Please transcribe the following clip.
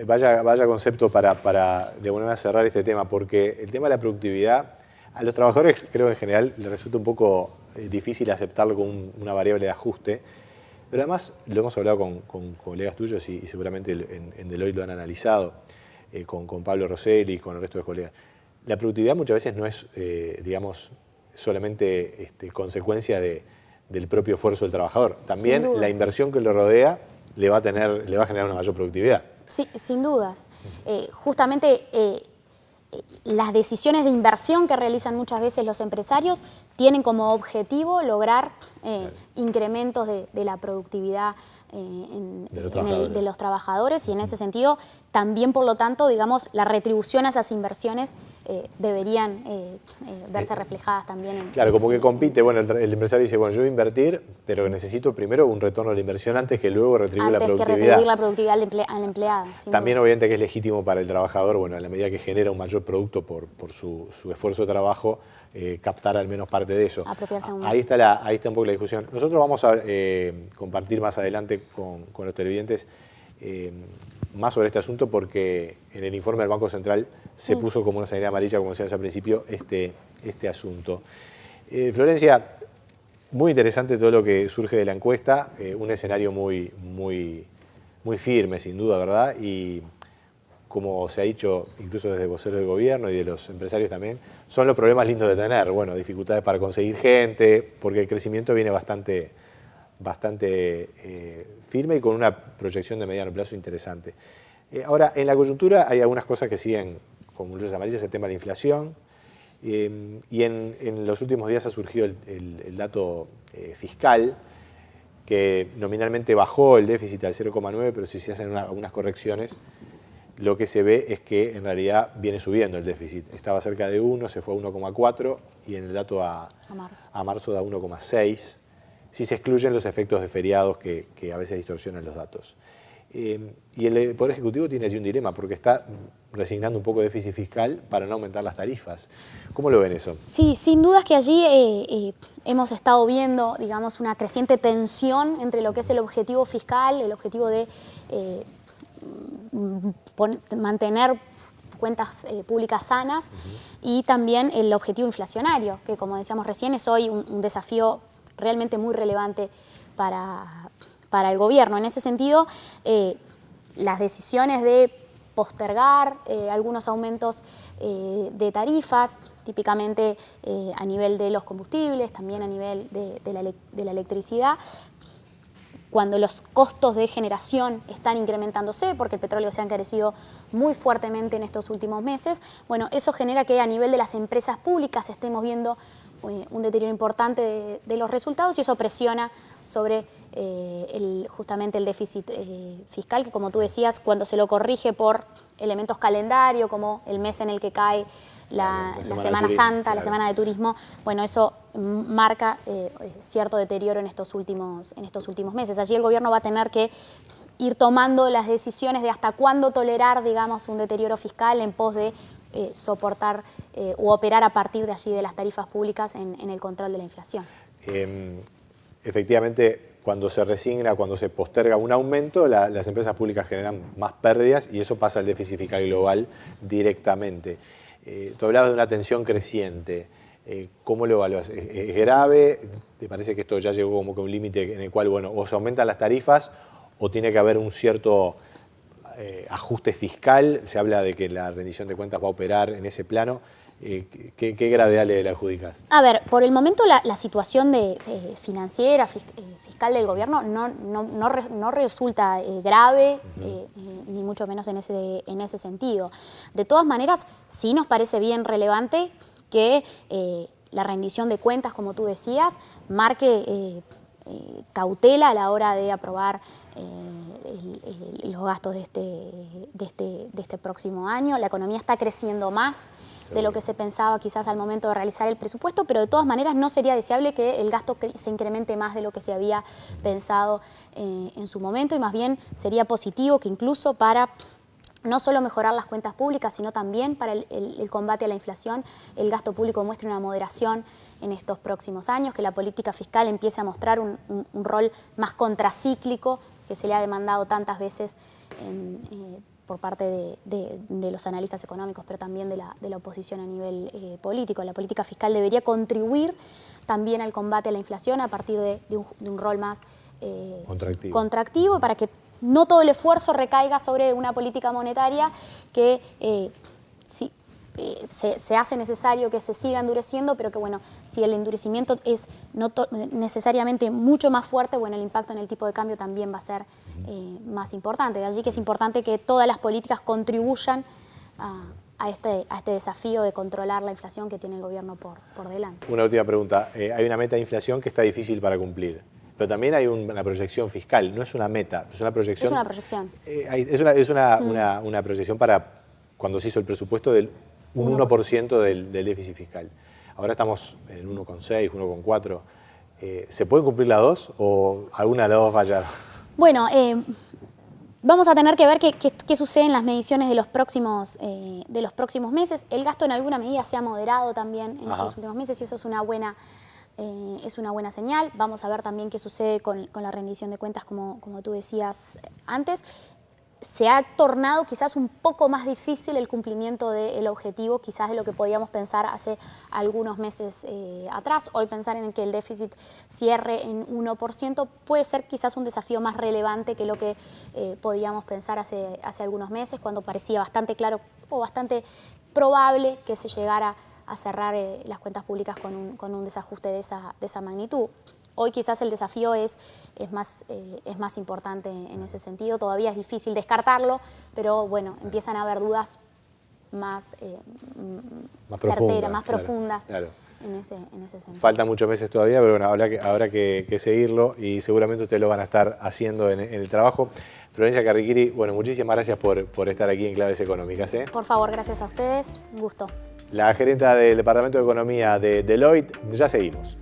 Vaya concepto para de alguna manera cerrar este tema, porque el tema de la productividad, a los trabajadores creo que en general les resulta un poco difícil aceptarlo como una variable de ajuste, pero además lo hemos hablado con colegas tuyos y seguramente en Deloitte lo han analizado, con Pablo Rosselli y con el resto de colegas. La productividad muchas veces no es, digamos, solamente consecuencia del propio esfuerzo del trabajador. También la inversión que lo rodea le va a generar una mayor productividad. Sí, sin dudas. Justamente las decisiones de inversión que realizan muchas veces los empresarios tienen como objetivo lograr incrementos de la productividad de los trabajadores y en ese sentido también, por lo tanto, digamos, la retribución a esas inversiones deberían verse reflejadas también. Claro, como que compite, bueno, el empresario dice, bueno, yo voy a invertir, pero necesito primero un retorno de la inversión antes que luego retribuir la productividad. Antes que retribuir la productividad al empleado. También obviamente que es legítimo para el trabajador, bueno, a la medida que genera un mayor producto por su esfuerzo de trabajo, captar al menos parte de eso. Ahí está un poco la discusión. Nosotros vamos a compartir más adelante con los televidentes más sobre este asunto porque en el informe del Banco Central se puso como una señal amarilla, como decías al principio, este asunto. Florencia, muy interesante todo lo que surge de la encuesta, un escenario muy firme sin duda, ¿verdad? Y como se ha dicho incluso desde voceros del gobierno y de los empresarios también, son los problemas lindos de tener, bueno, dificultades para conseguir gente, porque el crecimiento viene bastante firme y con una proyección de mediano plazo interesante. Ahora, en la coyuntura hay algunas cosas que siguen con luces amarillas, el tema de la inflación, y en los últimos días ha surgido el dato fiscal, que nominalmente bajó el déficit al 0,9, pero si se hacen algunas correcciones, lo que se ve es que en realidad viene subiendo el déficit. Estaba cerca de 1, se fue a 1,4 y en el dato a marzo da 1,6, si se excluyen los efectos de feriados que a veces distorsionan los datos. Y el Poder Ejecutivo tiene allí un dilema porque está resignando un poco de déficit fiscal para no aumentar las tarifas. ¿Cómo lo ven eso? Sí, sin dudas que allí hemos estado viendo, digamos, una creciente tensión entre lo que es el objetivo fiscal, el objetivo de mantener cuentas públicas sanas y también el objetivo inflacionario, que como decíamos recién es hoy un desafío realmente muy relevante para el gobierno. En ese sentido, las decisiones de postergar algunos aumentos de tarifas, típicamente a nivel de los combustibles, también a nivel de la electricidad, cuando los costos de generación están incrementándose, porque el petróleo se ha encarecido muy fuertemente en estos últimos meses, bueno, eso genera que a nivel de las empresas públicas estemos viendo un deterioro importante de los resultados y eso presiona sobre justamente el déficit fiscal, que como tú decías, cuando se lo corrige por elementos calendario, como el mes en el que cae la Semana Santa, claro, la Semana de Turismo, bueno, eso marca cierto deterioro en estos últimos meses. Allí el gobierno va a tener que ir tomando las decisiones de hasta cuándo tolerar, digamos, un deterioro fiscal en pos de soportar u operar a partir de allí de las tarifas públicas en el control de la inflación. Efectivamente, cuando se resigna, cuando se posterga un aumento, las empresas públicas generan más pérdidas y eso pasa al déficit fiscal global directamente. Tú hablabas de una tensión creciente. ¿Cómo lo evalúas? ¿Es grave? ¿Te parece que esto ya llegó como que a un límite en el cual, bueno, o se aumentan las tarifas o tiene que haber un cierto ajuste fiscal? Se habla de que la rendición de cuentas va a operar en ese plano. ¿Qué gravedad le adjudicas? A ver, por el momento la situación financiera, fiscal del gobierno no resulta grave, ni mucho menos en ese sentido. De todas maneras, sí nos parece bien relevante que la rendición de cuentas, como tú decías, marque cautela a la hora de aprobar los gastos de este próximo año. La economía está creciendo más de lo que se pensaba quizás al momento de realizar el presupuesto, pero de todas maneras no sería deseable que el gasto se incremente más de lo que se había pensado en su momento y más bien sería positivo que incluso para no solo mejorar las cuentas públicas, sino también para el combate a la inflación, el gasto público muestre una moderación en estos próximos años, que la política fiscal empiece a mostrar un rol más contracíclico que se le ha demandado tantas veces por parte de los analistas económicos, pero también de la oposición a nivel político. La política fiscal debería contribuir también al combate a la inflación a partir de un rol más contractivo para que no todo el esfuerzo recaiga sobre una política monetaria que se hace necesario que se siga endureciendo, pero que bueno, si el endurecimiento es no necesariamente mucho más fuerte, bueno, el impacto en el tipo de cambio también va a ser más importante. De allí que es importante que todas las políticas contribuyan a este desafío de controlar la inflación que tiene el gobierno por delante. Una última pregunta. Hay una meta de inflación que está difícil para cumplir, pero también hay una proyección fiscal. No es una meta, es una proyección. Es una proyección. Es una proyección para cuando se hizo el presupuesto del un 1% del déficit fiscal. Ahora estamos en 1,6, 1,4. ¿Se pueden cumplir las dos o alguna de las dos fallar? Bueno, vamos a tener que ver qué sucede en las mediciones de los próximos meses. El gasto en alguna medida se ha moderado también en estos últimos meses y eso es una buena señal. Vamos a ver también qué sucede con la rendición de cuentas, como tú decías antes. Se ha tornado quizás un poco más difícil el cumplimiento del objetivo, quizás de lo que podíamos pensar hace algunos meses atrás. Hoy pensar en que el déficit cierre en 1% puede ser quizás un desafío más relevante que lo que podíamos pensar hace algunos meses, cuando parecía bastante claro o bastante probable que se llegara a cerrar las cuentas públicas con un desajuste de esa magnitud. Hoy quizás el desafío es más importante en ese sentido. Todavía es difícil descartarlo, pero bueno, empiezan a haber dudas más certeras, más profundas. Claro. En ese sentido. Faltan muchos meses todavía, pero bueno, habrá que seguirlo y seguramente ustedes lo van a estar haciendo en el trabajo. Florencia Carriquiri, bueno, muchísimas gracias por estar aquí en Claves Económicas. Por favor, gracias a ustedes. Un gusto. La gerenta del Departamento de Economía de Deloitte, ya seguimos.